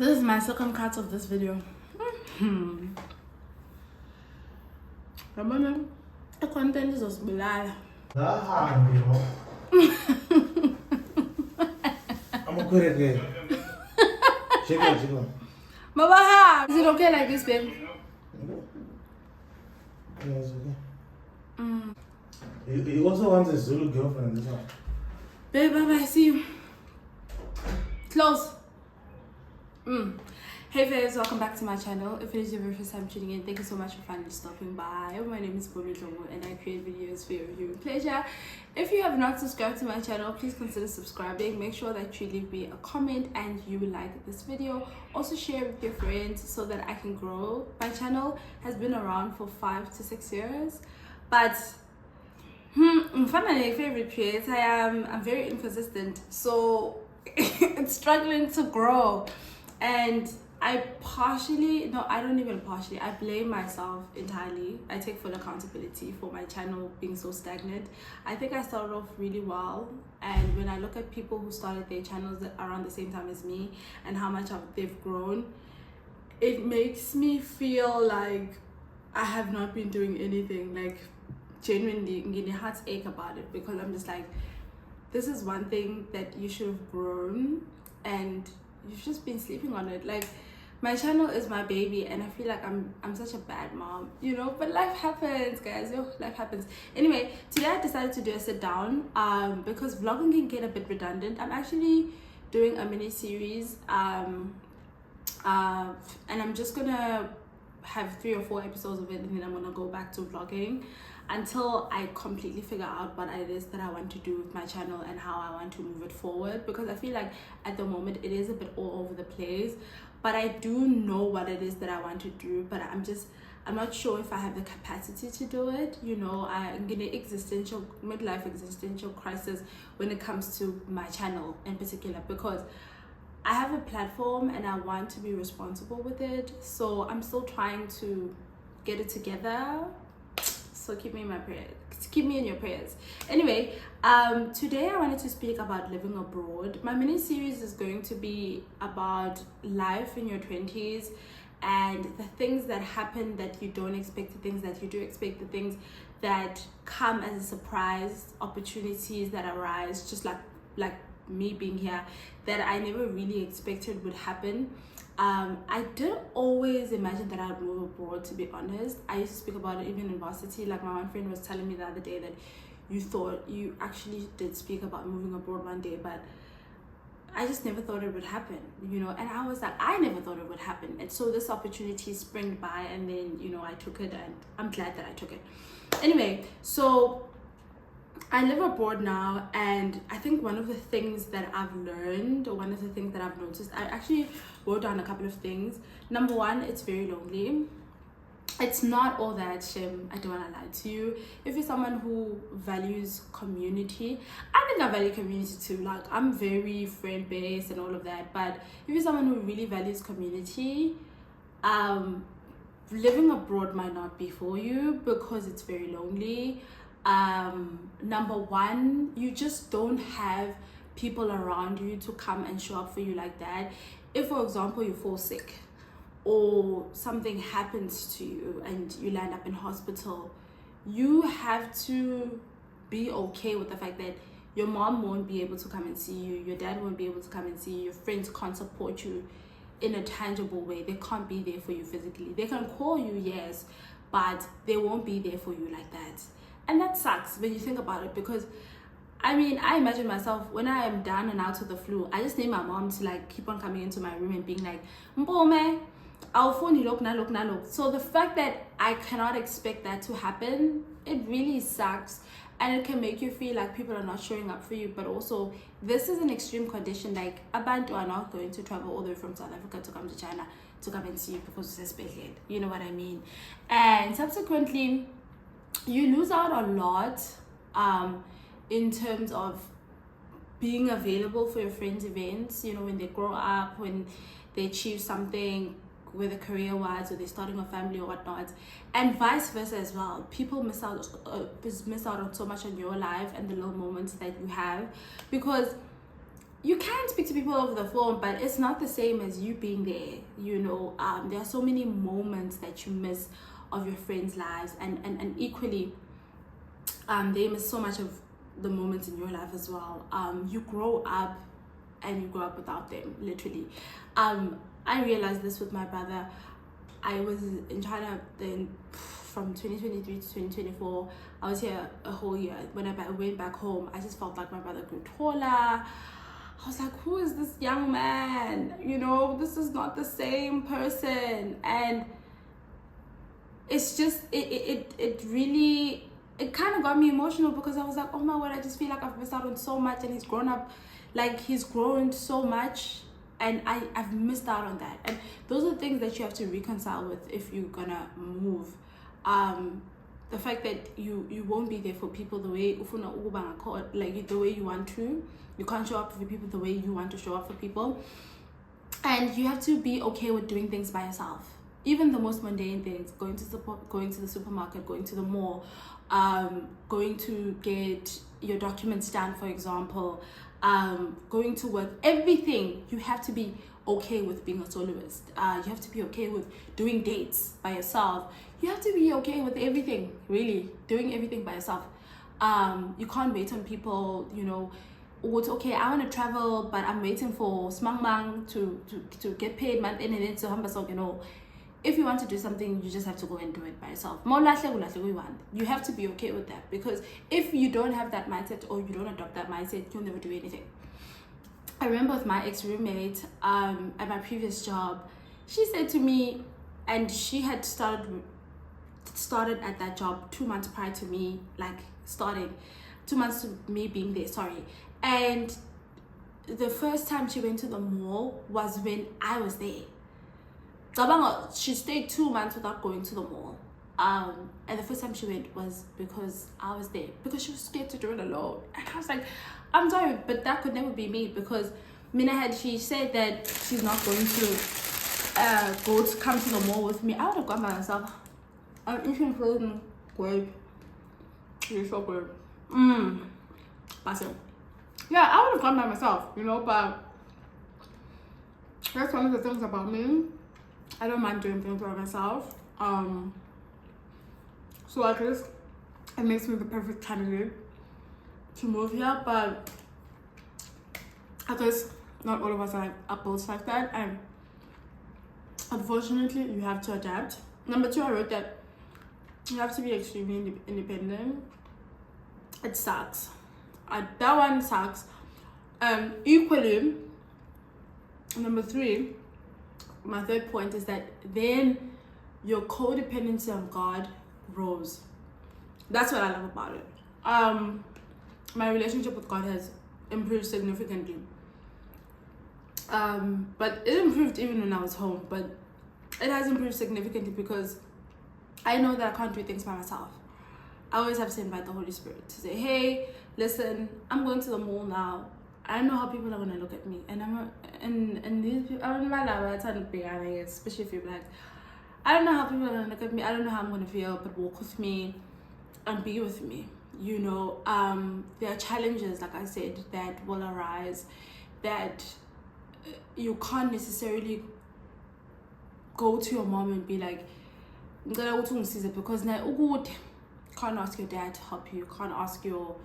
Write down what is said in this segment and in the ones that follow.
This is my second cut of this video. Ramona, the content is just bilala. I'm a good again. Chicken. Baba, is it okay like this, babe? Yes, okay. He also wants a Zulu girlfriend as well. Babe, Baba, I see you. Close. Hey guys, welcome back to my channel. If it is your very first time tuning in, thank you so much for finally stopping by. My name is Mpumi Ndhlovu and I create videos for your viewing pleasure. If you have not subscribed to my channel, please consider subscribing. Make sure that you leave me a comment and you like this video. Also share with your friends so that I can grow. My channel has been around for 5 to 6 years, but I'm my favorite creator. I'm very inconsistent, so it's struggling to grow. And I blame myself entirely. I take full accountability for my channel being so stagnant. I think I started off really well, and when I look at people who started their channels around the same time as me and how much they've grown, it makes me feel like I have not been doing anything. Like, genuinely getting a heartache about it, because I'm just like, this is one thing that you should have grown and you've just been sleeping on it. Like, my channel is my baby and I feel like I'm such a bad mom, you know, but life happens, guys. Life happens. Anyway, today I decided to do a sit down because vlogging can get a bit redundant. I'm actually doing a mini series and I'm just gonna have 3 or 4 episodes of it, and then I'm gonna go back to vlogging until I completely figure out what it is that I want to do with my channel and how I want to move it forward, because I feel like at the moment it is a bit all over the place, but I do know what it is that I want to do, but I'm not sure if I have the capacity to do it. You know, I'm getting midlife existential crisis when it comes to my channel in particular, because I have a platform and I want to be responsible with it. So I'm still trying to get it together. So keep me in my prayers. Keep me in your prayers. Anyway, today I wanted to speak about living abroad. My mini series is going to be about life in your 20s and the things that happen that you don't expect, the things that you do expect, the things that come as a surprise, opportunities that arise, just like me being here, that I never really expected would happen. I didn't always imagine that I'd move abroad, to be honest. I used to speak about it even in varsity. Like, my one friend was telling me the other day that you actually did speak about moving abroad one day, but I just never thought it would happen, you know. And I was like, I never thought it would happen. And so this opportunity sprang by, and then, you know, I took it, and I'm glad that I took it. Anyway, so I live abroad now, and I think one of the things that I've learned, or one of the things that I've noticed, I actually wrote down a couple of things. Number one, it's very lonely. It's not all that shame. I don't want to lie to you. If you're someone who values community, I think I value community too. Like, I'm very friend based and all of that. But if you're someone who really values community, living abroad might not be for you, because it's very lonely. Number one, you just don't have people around you to come and show up for you like that. If, for example, you fall sick or something happens to you and you land up in hospital, you have to be okay with the fact that your mom won't be able to come and see you, your dad won't be able to come and see you, your friends can't support you in a tangible way. They can't be there for you physically. They can call you, yes, but they won't be there for you like that. And that sucks when you think about it, because I mean, I imagine myself when I am down and out with the flu, I just need my mom to like keep on coming into my room and being like, Mpumi, I'll phone you, look. So the fact that I cannot expect that to happen, it really sucks. And it can make you feel like people are not showing up for you. But also, this is an extreme condition. Like, Abantu are not going to travel all the way from South Africa to come to China to come and see you because it's a spearhead. You know what I mean? And subsequently, you lose out a lot in terms of being available for your friends' events, you know, when they grow up, when they achieve something, whether career-wise or they're starting a family or whatnot, and vice versa as well. People miss out on so much in your life and the little moments that you have, because you can speak to people over the phone, but it's not the same as you being there. There are so many moments that you miss of your friends' lives, and equally, they miss so much of the moments in your life as well. You grow up, and you grow up without them, literally. I realized this with my brother. I was in China then from 2023 to 2024. I was here a whole year. When I went back home, I just felt like my brother grew taller. I was like, who is this young man? This is not the same person. And it's just, it really, it kind of got me emotional, because I was like, oh my word, I just feel like I've missed out on so much, and he's grown up, like he's grown so much, and I've missed out on that. And those are the things that you have to reconcile with if you're gonna move. The fact that you won't be there for people the way like the way you want to. You can't show up for people the way you want to show up for people. And you have to be okay with doing things by yourself. Even the most mundane things, going to the supermarket, going to the mall, going to get your documents done, for example, going to work, everything. You have to be okay with being a soloist. You have to be okay with doing dates by yourself. You have to be okay with everything, really, doing everything by yourself. You can't wait on people, it's okay, I want to travel, but I'm waiting for smang to get paid month in and then so if you want to do something, you just have to go and do it by yourself. You have to be okay with that, because if you don't have that mindset, or you don't adopt that mindset, you'll never do anything. I remember with my ex-roommate at my previous job, she said to me, and she had started at that job 2 months prior to me, like starting 2 months to me being there, sorry. And the first time she went to the mall was when I was there. She stayed 2 months without going to the mall. And the first time she went was because I was there, because she was scared to do it alone. And I was like, I'm sorry, but that could never be me, because she said that she's not going to come to the mall with me, I would have gone by myself. I'm eating frozen grape. It's so good. Yeah, I would have gone by myself, but that's one of the things about me. I don't mind doing things by myself. So I guess it makes me the perfect candidate to move here, but I guess not all of us are built like that, and unfortunately you have to adapt. Number 2, I wrote that you have to be extremely independent. It sucks. That one sucks. Equally, number 3, my third point is that then your codependency on God grows. That's what I love about it. My relationship with God has improved significantly. But it improved even when I was home, but it has improved significantly because I know that I can't do things by myself. I always have to invite the Holy Spirit to say, hey, listen, I'm going to the mall now. I don't know how people are gonna look at me, and these people, I don't know why it's not big, especially if you're black. I don't know how people are gonna look at me. I don't know how I'm gonna feel, but walk with me and be with me. There are challenges, like I said, that will arise that you can't necessarily go to your mom and be like, because now you can't ask your dad to help you, can't ask your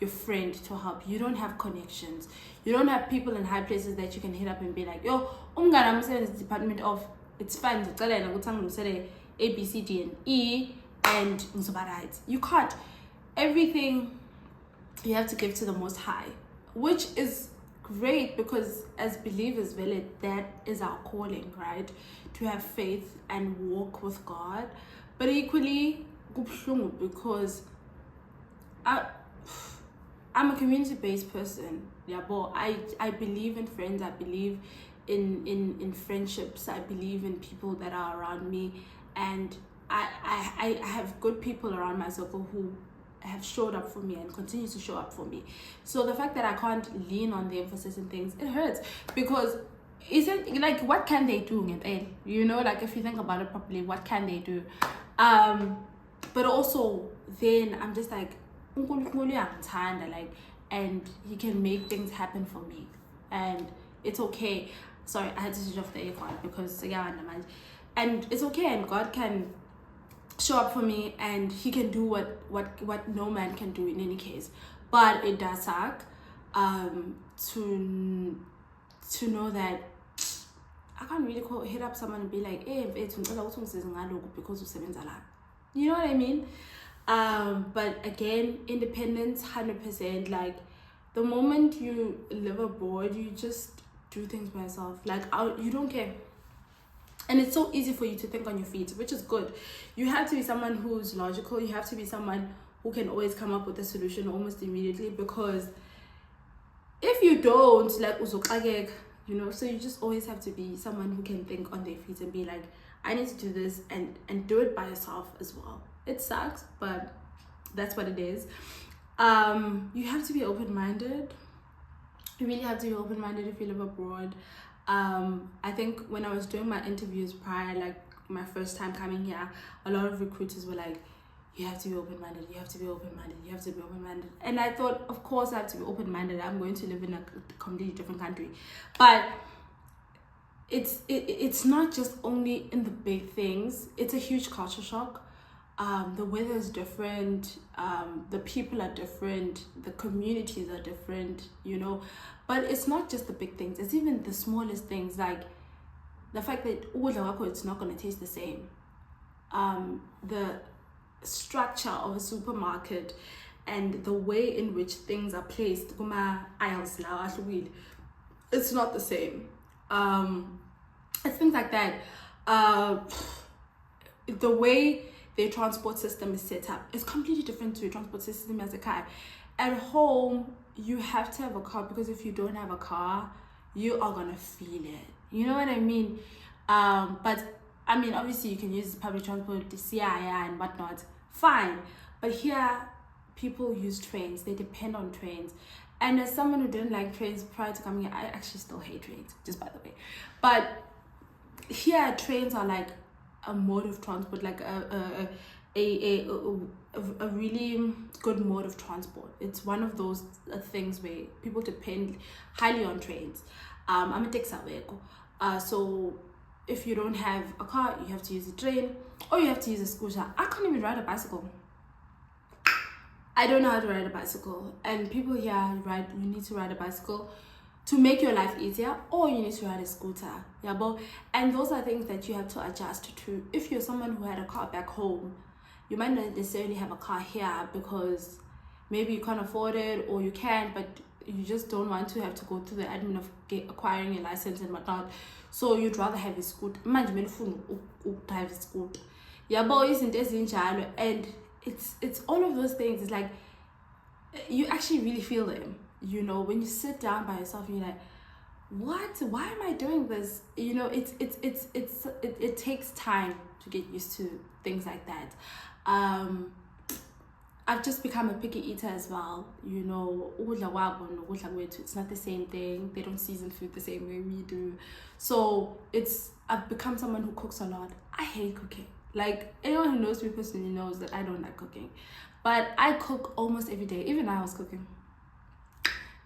friend to help you. You don't have connections. You don't have people in high places that you can hit up and be like, yo, I'm in the department of, it's fine, A, B, C, D, and E, and you can't. Everything you have to give to the Most High, which is great because as believers, that is our calling, right? To have faith and walk with God. But equally, because I'm a community-based person. Yeah, but I believe in friends. I believe in friendships. I believe in people that are around me, and I have good people around my circle who have showed up for me and continue to show up for me. So the fact that I can't lean on them for certain things, it hurts, because isn't like, what can they do? Like if you think about it properly, what can they do? But also then I'm just like, and he can make things happen for me. and it's okay. Sorry, I had to switch off the aircon because and it's okay, and God can show up for me, and He can do what no man can do in any case. But it does suck to know that I can't really hit up someone and be like, hey, because you know what I mean? But again, independence, 100%. Like, the moment you live abroad, you just do things by yourself. Like, you don't care. And it's so easy for you to think on your feet, which is good. You have to be someone who's logical. You have to be someone who can always come up with a solution almost immediately, because if you don't, like, you know, so you just always have to be someone who can think on their feet and be like, I need to do this, and do it by yourself as well. It sucks, but that's what it is. You have to be open-minded. You really have to be open-minded if you live abroad. I think when I was doing my interviews prior, like my first time coming here, a lot of recruiters were like, you have to be open-minded, you have to be open-minded, you have to be open-minded. And I thought, of course I have to be open-minded. I'm going to live in a completely different country. But it's not just only in the big things. It's a huge culture shock. The weather is different, the people are different, the communities are different, you know. But it's not just the big things, it's even the smallest things, like the fact that it's not going to taste the same. The structure of a supermarket and the way in which things are placed, it's not the same. It's things like that. The way their transport system is set up is completely different to a transport system as a car. At home, you have to have a car, because if you don't have a car, you are gonna feel it. You know what I mean? But I mean, obviously you can use public transport to see and whatnot. Fine. But here, people use trains. They depend on trains. And as someone who didn't like trains prior to coming here, I actually still hate trains, just by the way. But here, trains are like a mode of transport, like a really good mode of transport. It's one of those things where people depend highly on trains. I'm a Texaweko. So if you don't have a car, you have to use a train, or you have to use a scooter. I can't even ride a bicycle. I don't know how to ride a bicycle. And people here you need to ride a bicycle to make your life easier, or you need to ride a scooter. Yeah, and those are things that you have to adjust to. If you're someone who had a car back home, you might not necessarily have a car here because maybe you can't afford it, or you can, but you just don't want to have to go through the admin of acquiring a license and whatnot. So you'd rather have a scooter. Imagine drive a scooter. Yeah, and it's all of those things. It's like you actually really feel them. You know, when you sit down by yourself and you're like, what? Why am I doing this? You know, it takes time to get used to things like that. I've just become a picky eater as well. You know, it's not the same thing. They don't season food the same way we do. So I've become someone who cooks a lot. I hate cooking. Like, anyone who knows me personally knows that I don't like cooking. But I cook almost every day. Even I was cooking.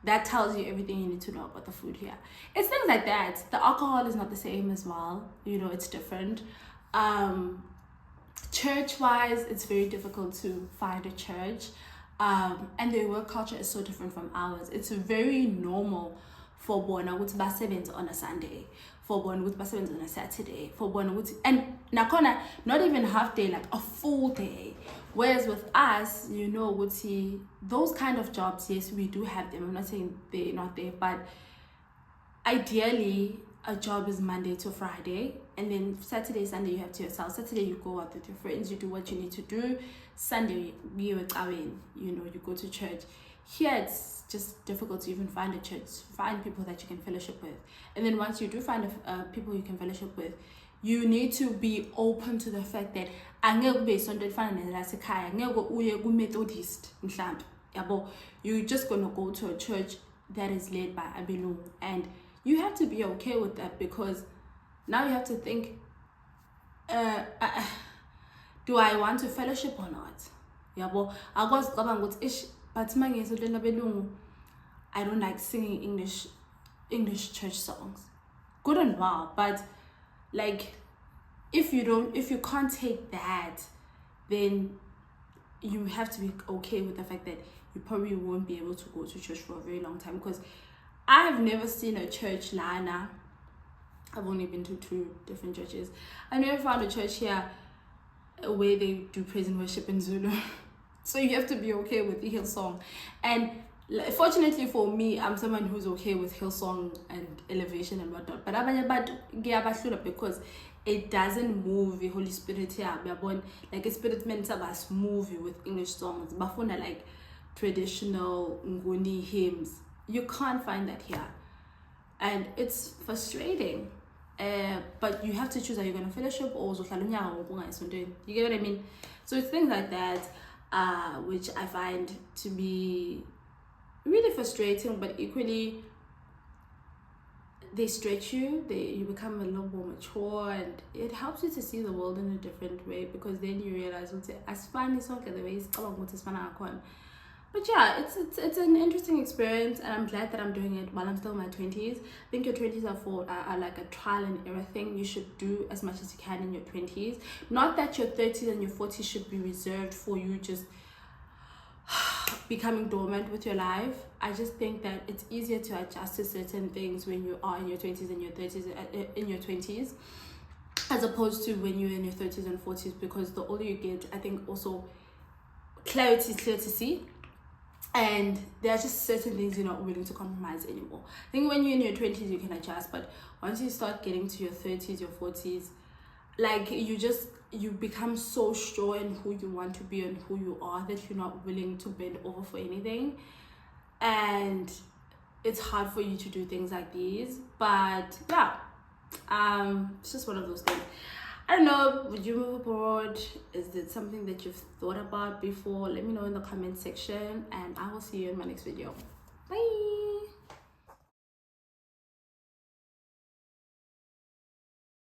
That tells you everything you need to know about the food here. It's things like that. The alcohol is not the same as well. You know, it's different. Church-wise, it's very difficult to find a church. And their work culture is so different from ours. It's very normal for bona ukuthi basebenze on a Sunday, for bona ukuthi basebenze on a Saturday, for bona ukuthi, and nakhona not even half day, like a full day. Whereas with us, you know, those kind of jobs, yes, we do have them. I'm not saying they're not there, but ideally a job is Monday to Friday, and then Saturday, Sunday you have to yourself. Saturday you go out with your friends, you do what you need to do. Sunday you go to church. Here it's just difficult to even find a church, find people that you can fellowship with. And then once you do find people you can fellowship with, you need to be open to the fact that you're just gonna go to a church that is led by Abelung, and you have to be okay with that, because now you have to think, do I want to fellowship or not? But I don't like singing English English church songs. Good and well, but like if you can't take that, then you have to be okay with the fact that you probably won't be able to go to church for a very long time, because I've never seen a church lana. I've only been to 2 different churches. I never found a church here where they do praise and worship in Zulu. So you have to be okay with the Hillsong. And fortunately for me, I'm someone who's okay with Hillsong and elevation and whatnot. But because it doesn't move the Holy Spirit here. Like a spirit meant to us move with English songs. But like traditional Nguni hymns, you can't find that here. And it's frustrating. But you have to choose, are you going to fellowship or you get what I mean? So it's things like that which I find to be really frustrating, but equally they stretch you, you become a little more mature, and it helps you to see the world in a different way, because then you realize as fun as the way it's going. But yeah, it's an interesting experience, and I'm glad that I'm doing it while I'm still in my 20s. I think your 20s are like a trial and error thing. You should do as much as you can in your 20s. Not that your 30s and your 40s should be reserved for you just becoming dormant with your life. I just think that it's easier to adjust to certain things when you are in your 20s and your 30s, in your 20s, as opposed to when you're in your 30s and 40s, because the older you get, I think also clarity is clear to see. And there are just certain things you're not willing to compromise anymore. I think when you're in your 20s, you can adjust. But once you start getting to your 30s, your 40s, like you become so sure in who you want to be and who you are that you're not willing to bend over for anything. And it's hard for you to do things like these. But yeah, it's just one of those things. I don't know, would you move abroad? Is it something that you've thought about before? Let me know in the comment section, and I will see you in my next video.